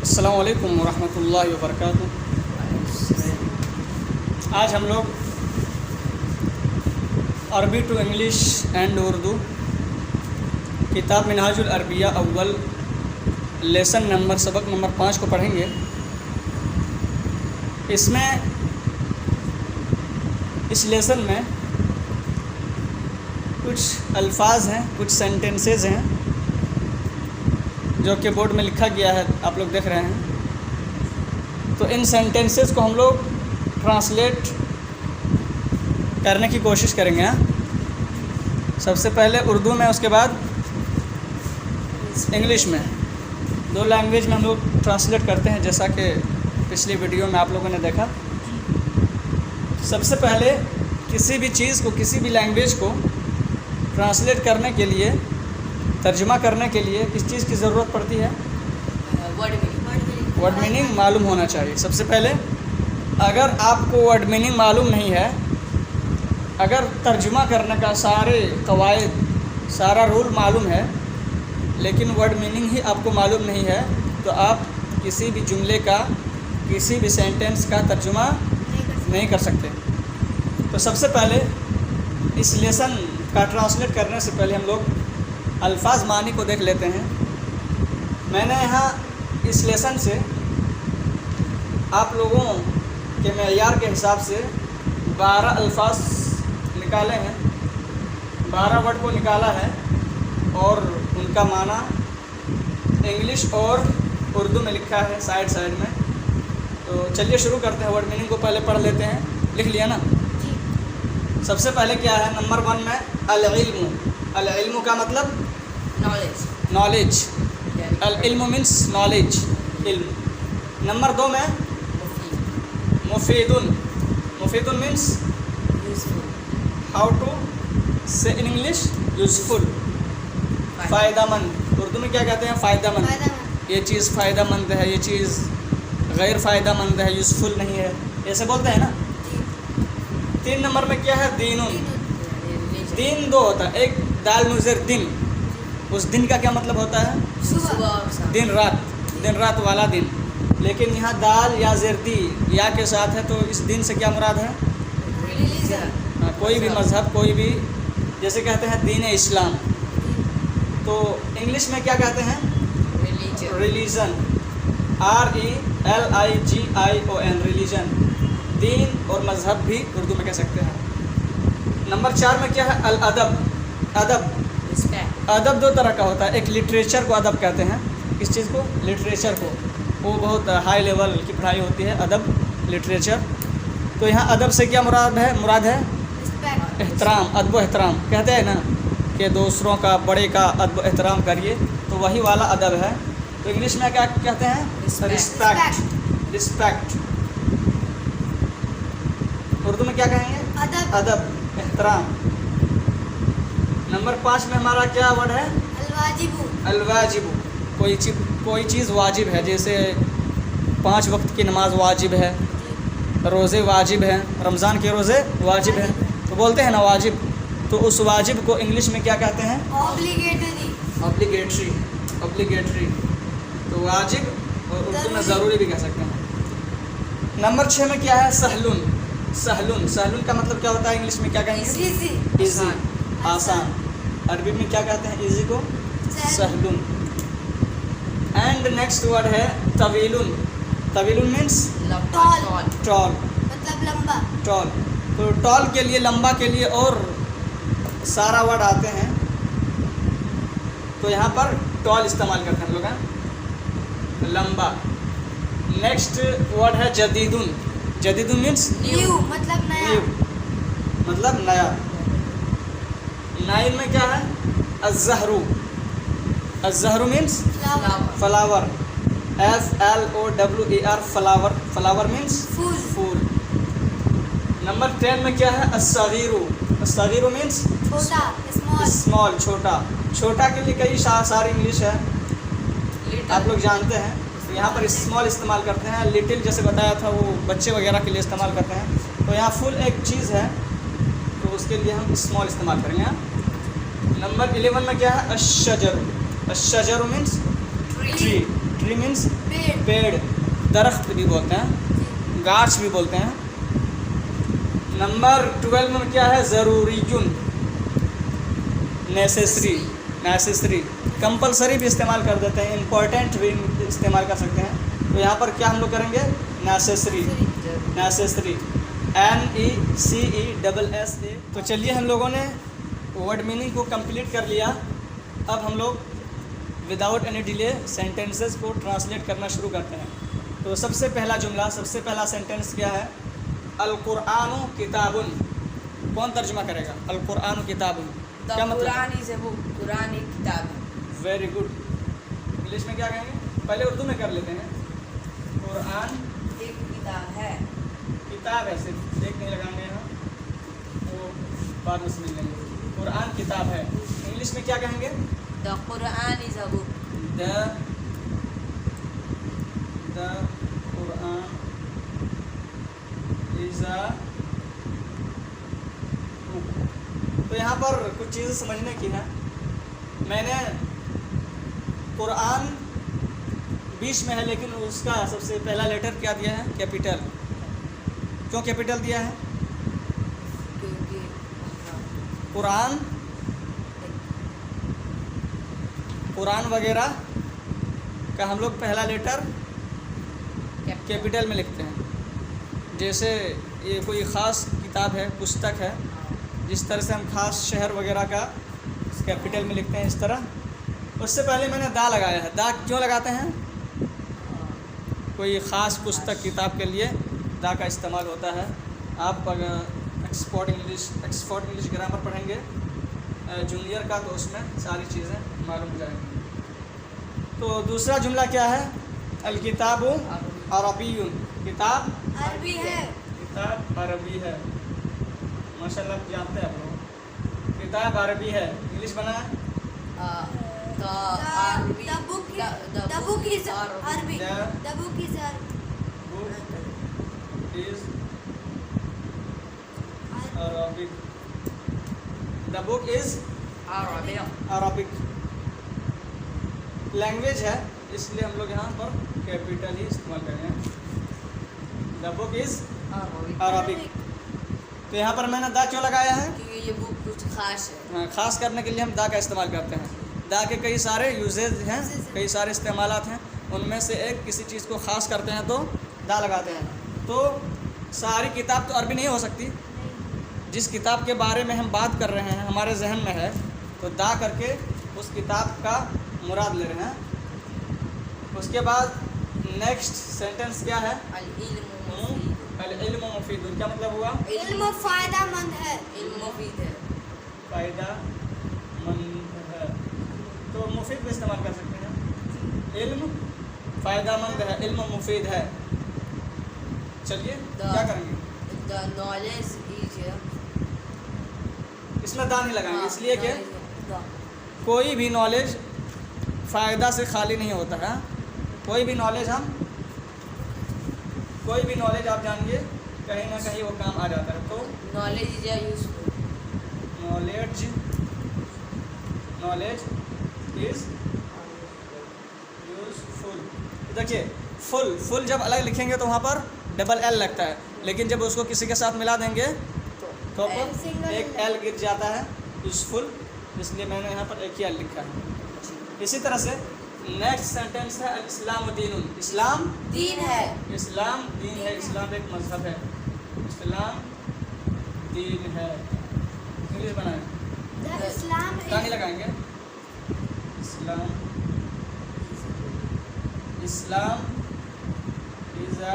अस्सलामु अलैकुम वरहमतुल्लाहि वबरकातुह। आज हम लोग अरबी टू इंग्लिश एंड उर्दू किताब मिनहाजुल अरबिया अव्वल लेसन सबक नंबर 5 को पढ़ेंगे। इस लेसन में कुछ अल्फाज हैं, कुछ सेंटेंसेस हैं जो कि बोर्ड में लिखा गया है, आप लोग देख रहे हैं। तो इन सेंटेंसेस को हम लोग ट्रांसलेट करने की कोशिश करेंगे। सबसे पहले उर्दू में, उसके बाद इंग्लिश में। दो लैंग्वेज में हम लोग ट्रांसलेट करते हैं, जैसा कि पिछली वीडियो में आप लोगों ने देखा। सबसे पहले किसी भी चीज़ को, किसी भी लैंग्वेज को ट्रांसलेट करने के लिए, तर्जुमा करने के लिए किस चीज़ की ज़रूरत पड़ती है? वर्ड मीनिंग मालूम होना चाहिए। सबसे पहले अगर आपको वर्ड मीनिंग मालूम नहीं है, अगर तर्जुमा करने का सारे कवायद, सारा रूल मालूम है, लेकिन वर्ड मीनिंग ही आपको मालूम नहीं है, तो आप किसी भी जुमले का, किसी भी सेंटेंस का तर्जुमा नहीं कर सकते। तो सबसे पहले इस लेसन का ट्रांसलेट करने से पहले हम लोग अल्फाज मानी को देख लेते हैं। मैंने यहाँ इस लेसन से आप लोगों के मेयार के हिसाब से 12 अल्फाज निकाले हैं, 12 वर्ड को निकाला है और उनका माना इंग्लिश और उर्दू में लिखा है साइड में। तो चलिए शुरू करते हैं। वर्ड मीनिंग को पहले पढ़ लेते हैं। लिख लिया ना? सबसे पहले क्या है? नंबर 1 में अल-इल्मु। अल-इल्मु का मतलब नॉलेज। अल-इल्मु मीन्स नॉलेज, इल्म। नंबर 2 में मुफीदुन। मुफीदुन मीन्स हाउ टू से इन इंग्लिश यूज़फुल, फ़ायदामंद। उर्दू में क्या कहते हैं? फ़ायदामंद। ये चीज़ फ़ायदामंद है, ये चीज़ गैर फ़ायदामंद है, यूज़फुल नहीं है, ऐसे बोलते हैं ना। 3 नंबर में क्या है? दीनुन। दीन 2 होता है, एक दाल नुज़र दिन। उस दिन का क्या मतलब होता है? दिन रात वाला दिन। लेकिन यहाँ दाल या ज़र्दी या के साथ है, तो इस दिन से क्या मुराद है? कोई भी मज़हब, कोई भी, जैसे कहते हैं दीन इस्लाम, तो इंग्लिश में क्या कहते हैं? रिलीजन। RELIGION, religion. दीन और मज़हब भी उर्दू में कह सकते हैं। नंबर 4 में क्या है? अल-अदब। अदब। अदब 2 तरह का होता है। एक लिटरेचर को अदब कहते हैं। किस चीज़ को? लिटरेचर को। वो बहुत हाई लेवल की पढ़ाई होती है, अदब, लिटरेचर। तो यहाँ अदब से क्या मुराद है? एहतराम, अदब एहतराम। कहते हैं ना कि दूसरों का, बड़े का अदब एहतराम करिए, तो वही वाला अदब है। तो इंग्लिश में क्या कहते हैं? रिस्पेक्ट। उर्दू में क्या कहेंगे? अदब, एहतराम। नंबर 5 में हमारा क्या वर्ड है? अल-वाजिबु। कोई चीज़ वाजिब है, जैसे 5 वक्त की नमाज वाजिब है, रोज़े वाजिब हैं, रमज़ान के रोज़े वाजिब हैं, तो बोलते हैं ना वाजिब। तो उस वाजिब को इंग्लिश में क्या कहते हैं? ऑब्लिगेटरी। तो वाजिब और उर्दू में ज़रूरी भी कह सकते हैं। नंबर 6 में क्या है? सहलुन का मतलब क्या होता है? इंग्लिश में क्या कहेंगे? ईजी, आसान। अरबी में क्या कहते हैं इजी को? सहलुन। एंड नेक्स्ट वर्ड है तवीलुन। तवीलुन मीन्स टॉल, मतलब लंबा। टॉल। तो टॉल के लिए, लंबा के लिए और सारा वर्ड आते हैं, तो यहाँ पर टॉल इस्तेमाल करते हैं हम लोग, लंबा। नेक्स्ट वर्ड है जदीदुन। जदीदुन मीन्स न्यू, मतलब नया। मतलब नया। 9 में क्या है? अज़्ज़हरू। अज़्ज़हरू means flower. FLOWER, flower. Flower means फूल। नंबर 10 में क्या है? अस्सगीरु। अस्सगीरु मीन्स स्मॉल, छोटा। छोटा के लिए कई सारी इंग्लिश है, आप लोग जानते हैं। तो यहाँ पर स्मॉल इस्तेमाल करते हैं। लिटिल जैसे बताया था, वो बच्चे वगैरह के लिए इस्तेमाल करते हैं। तो यहाँ फुल एक चीज़ है, तो उसके लिए हम स्मॉल इस्तेमाल करेंगे। नंबर 11 में क्या है? अश्शजर। अश्शजर मीन्स ट्री। ट्री मीन्स पेड़। पेड़, दरख्त भी बोलते हैं, जी। गाछ भी बोलते हैं। नंबर 12 में क्या है? ज़रूरीयुन, नेसेसरी, नेसेसरी, कंपलसरी भी इस्तेमाल कर देते हैं, इम्पोर्टेंट भी इस्तेमाल कर सकते हैं। तो यहाँ पर क्या हम लोग करेंगे? Necessary, necessary, NECESSA। तो चलिए हम लोगों ने वर्ड मीनिंग को कंप्लीट कर लिया। अब हम लोग विदाउट एनी डिले सेंटेंसेस को ट्रांसलेट करना शुरू करते हैं। तो सबसे पहला जुमला, सबसे पहला सेंटेंस क्या है? अल कुरान किताबुन। कौन तर्जुमा करेगा? अल कुरान किताबुन क्या मतलब? Quran is a book, Quran एक किताब है। Very good. इंग्लिश में क्या कहेंगे? पहले उर्दू में कर लेते हैं। कुरान एक किताब है। किताब है, सिर्फ एक नहीं लगाएंगे यहाँ, वो बाद में समझ लेंगे। कुरान किताब है, इंग्लिश में क्या कहेंगे? The Quran is a book. The Quran is a book. तो यहाँ पर कुछ चीज़ें समझने की है। मैंने कुरान बीच में है, लेकिन उसका सबसे पहला लेटर क्या दिया है? कैपिटल। क्यों कैपिटल दिया है? क्योंकि कुरान वगैरह का हम लोग पहला लेटर कैपिटल में लिखते हैं। जैसे ये कोई ख़ास किताब है, पुस्तक है, जिस तरह से हम ख़ास शहर वगैरह का कैपिटल में लिखते हैं, इस तरह। उससे पहले मैंने दा लगाया है। दा क्यों लगाते हैं? कोई ख़ास पुस्तक, किताब के लिए दा का इस्तेमाल होता है। आप अगर एक्सपोर्ट इंग्लिश ग्रामर पढ़ेंगे जूनियर का, तो उसमें सारी चीज़ें मालूम हो जाएंगी। तो दूसरा जुमला क्या है? अल किताबु अरबियुन। किताब अरबी है। किताब अरबी है। माशाल्लाह, आप जानते हैं आप लोग। किताब अरबी है, इंग्लिश बना है The book is Arabic. The book is Arabic. The book is Arabic. Language है, इसलिए हम लोग यहाँ पर कैपिटल ही इस्तेमाल करेंगे। The book is Arabic। तो यहाँ पर मैंने दा क्यों लगाया है? क्योंकि ये बुक कुछ खास है। ख़ास करने के लिए हम दा का इस्तेमाल करते हैं। दा के कई सारे यूजेज हैं, कई सारे इस्तेमालात हैं। उनमें से एक किसी चीज़ को ख़ास करते हैं तो दा लगाते हैं। तो सारी किताब तो अरबी नहीं हो सकती। जिस किताब के बारे में हम बात कर रहे हैं, हमारे जहन में है, तो दा करके उस किताब का मुराद ले रहे हैं। उसके बाद नेक्स्ट सेंटेंस क्या है? अल इल्म मुफीद। अल इल्म मुफीद क्या मतलब हुआ? इल्म फायदामंद है। इल्म मुफीद है। फ़ायदामंद है, तो मुफीद भी इस्तेमाल कर सकते हैं। इल्म फ़ायदामंद है, इल्म मुफीद है। चलिए क्या करेंगे? द नॉलेज इज, इसमें दा नहीं लगाएंगे, इसलिए कि कोई भी नॉलेज फ़ायदा से खाली नहीं होता है। कोई भी नॉलेज आप जानिए, कहीं ना कहीं वो काम आ जाता है। तो knowledge is useful. Knowledge is useful. देखिए, फुल जब अलग लिखेंगे तो वहाँ पर डबल एल लगता है, लेकिन जब उसको किसी के साथ मिला देंगे तो एक एल गिर जाता है, यूजफुल। इसलिए मैंने यहाँ पर एक ही एल लिखा है। इसी तरह से नेक्स्ट सेंटेंस है अल इस्लाम दीनुन। इस्लाम दीन है। इस्लाम दीन है, इस्लाम एक मजहब है। इस्लाम दीन है, इंग्लिश बनाए, इस्लाम नहीं लगाएंगे। Islam is a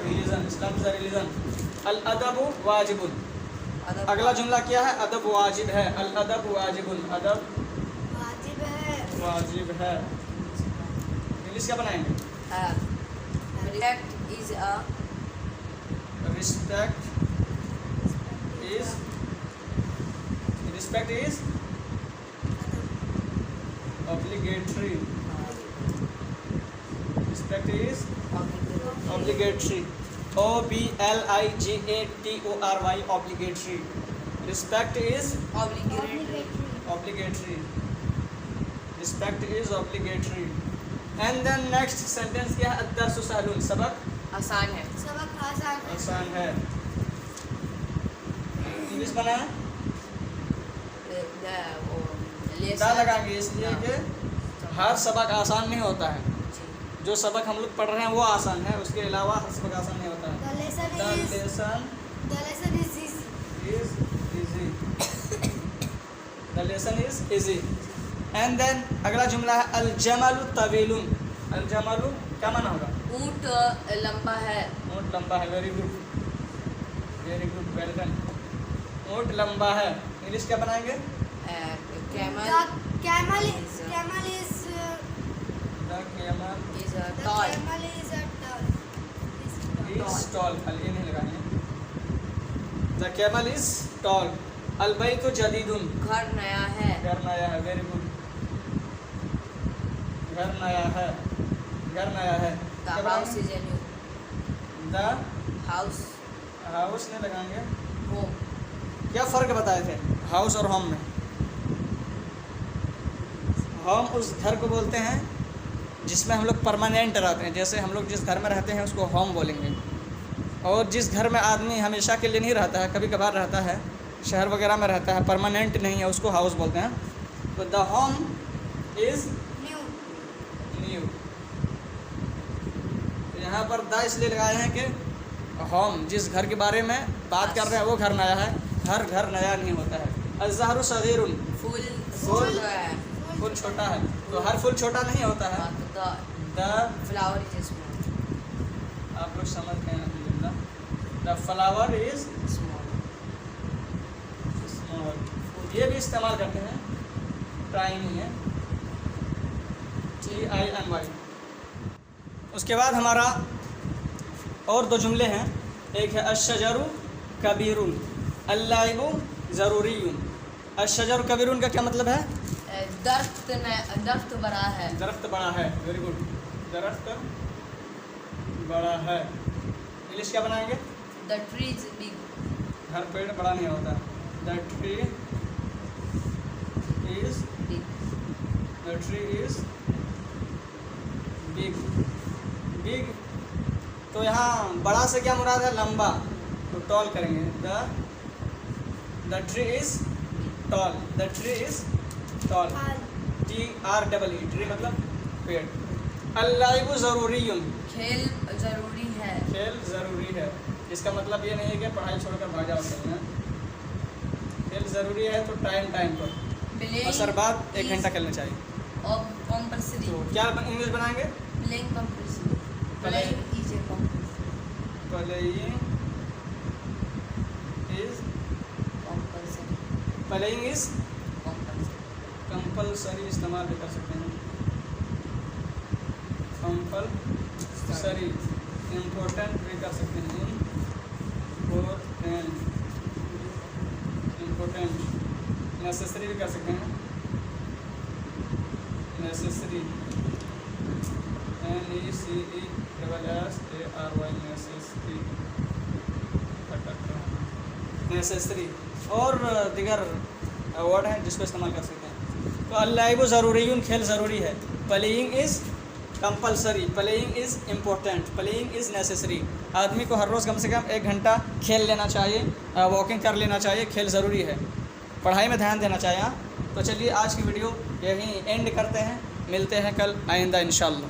religion. Islam is a religion. अल अदब वाजिबुन। अगला जुमला क्या है? अदब वाजिब है। अल अदब वाजिबुन। अदब वाजिब है, इंग्लिश क्या बनाएंगे? Respect is obligatory. Respect is obligatory. OBLIGATORY. Obligatory. Respect is obligatory. obligatory. Respect is obligatory. And then next sentence क्या है? अद्दर्सु सहलुन, सबक आसान है। सबक आसान है। आसान है। इंग्लिश बना है दा लगाएंगे इसलिए कि हर सबक आसान नहीं होता है। जो सबक हम लोग पढ़ रहे हैं वो आसान है, उसके अलावा हर सबक आसान नहीं होता है। The lesson The is easy. The lesson is easy. And then अगला जुमला है अल जमलु तवीलुन। अल जमलु क्या माना होगा? ऊँट लंबा है। ऊँट लंबा है। Very good, well done. ऊँट लंबा है। इंग्लिश क्या बनाएंगे? Camel The camel is the camel is the tall. camel is a tall. Is tall, खाली ये नहीं लगाएंगे। The camel is tall. अल बैतु जदीदुन, घर नया है। घर नया है। वेरी गुड, घर नया है। घर नया है। The house is a new. The house house नहीं लगाएंगे। होम। क्या फ़र्क बताए थे हाउस और होम में? होम उस घर को बोलते हैं जिसमें हम लोग परमानेंट रहते हैं। जैसे हम लोग जिस घर में रहते हैं उसको होम बोलेंगे, और जिस घर में आदमी हमेशा के लिए नहीं रहता है, कभी कभार रहता है, शहर वगैरह में रहता है, परमानेंट नहीं है, उसको हाउस बोलते हैं। तो the home is New. New. तो यहाँ पर द इसलिए लगाए हैं कि होम जिस घर के बारे में बात कर रहे हैं वो घर नया है। हर घर नया नहीं होता है। अज़हरु सगीरुन, फूल फूल है। फूल छोटा है। तो हर फूल छोटा नहीं होता है। The the flower is small. आप लोग समझ गए हैं अल्हम्दुलिल्लाह। The flower is small. Small. ये भी इस्तेमाल करते हैं, टाइनी है, TINY। उसके बाद हमारा और दो जुमले हैं। एक है अश्शजरु कबीरुन, अल्लाइबु ज़रूरीयुन। अश्शजरु कबीरुन का क्या मतलब है? दरख्त बड़ा है। दरख्त बड़ा है। वेरी गुड, दरख्त बड़ा है। इंग्लिश क्या बनाएंगे? The tree is big. हर पेड़ बड़ा नहीं होता। The tree is big. Big तो यहाँ बड़ा से क्या मुराद है? लंबा। तो टॉल करेंगे। The tree is tall. The tree is tall. Tall. TREE, tree मतलब पेड़। अल्लाइबु ज़रूरीयुन, खेल जरूरी है। खेल ज़रूरी है। इसका मतलब ये नहीं है कि पढ़ाई छोड़कर भाग जाओ खेलना। खेल ज़रूरी है तो टाइम पर Playing असर बाद 1 is घंटा खेलना चाहिए। compulsory. तो क्या इंग्लिश बनाएंगे? Playing compulsory. Playing is a compulsory. Playing is compulsory इस्तेमाल भी कर सकते हैं। कंपलसरी इम्पोर्टेंट भी कर सकते हैं। इम्पोर्टेंट नेसेसरी भी कर सकते हैं। नेसेसरी नेसेसरी और दीगर वर्ड हैं जिसको इस्तेमाल कर सकते हैं। तो अल्लाइबु ज़रूरीयुन, खेल ज़रूरी है। Playing is compulsory, playing is important, playing is necessary. आदमी को हर रोज़ कम से कम 1 घंटा खेल लेना चाहिए, वॉकिंग कर लेना चाहिए। खेल ज़रूरी है, पढ़ाई में ध्यान देना चाहिए। तो चलिए आज की वीडियो यहीं एंड करते हैं, मिलते हैं कल आइंदा इंशाअल्लाह।